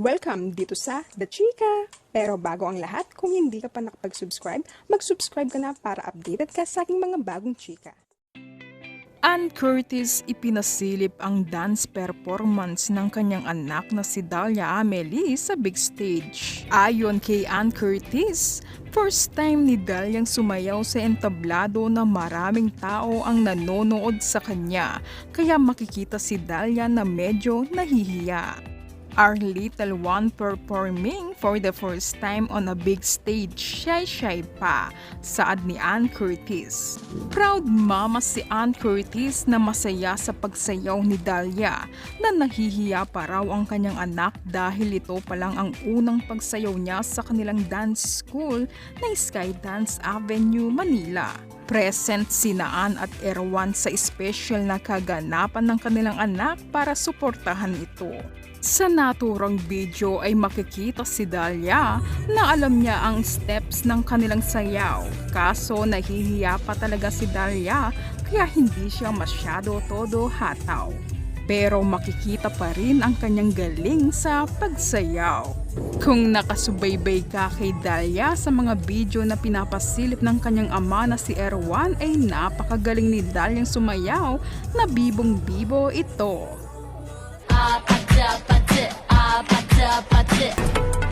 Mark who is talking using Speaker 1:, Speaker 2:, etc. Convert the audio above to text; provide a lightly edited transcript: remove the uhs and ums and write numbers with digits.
Speaker 1: Welcome dito sa The Chika! Pero bago ang lahat, kung hindi ka pa nakapag-subscribe, mag-subscribe ka na para updated ka sa aking mga bagong chika.
Speaker 2: Ann Curtis ipinasilip ang dance performance ng kanyang anak na si Dalia Amelie sa big stage. Ayon kay Ann Curtis, first time ni Daliang sumayaw sa entablado na maraming tao ang nanonood sa kanya, kaya makikita si Dalia na medyo nahihiya. Our little one performing for the first time on a big stage, shy pa, saad ni Ann Curtis. Proud mama si Ann Curtis na masaya sa pagsayaw ni Dalia, na nahihiya pa raw ang kanyang anak dahil ito pa lang ang unang pagsayaw niya sa kanilang dance school na Skydance Avenue, Manila. Present sina Ann at Erwan sa special na kaganapan ng kanilang anak para suportahan ito. Sa naturang video ay makikita si Dalia na alam niya ang steps ng kanilang sayaw. Kaso nahihiya pa talaga si Dalia kaya hindi siya masyado todo hataw. Pero makikita pa rin ang kanyang galing sa pagsayaw. Kung nakasubaybay ka kay Dalia sa mga video na pinapasilip ng kanyang ama na si Erwan ay napakagaling ni Daliang sumayaw na bibong-bibo ito.
Speaker 3: Pati, pati, pati.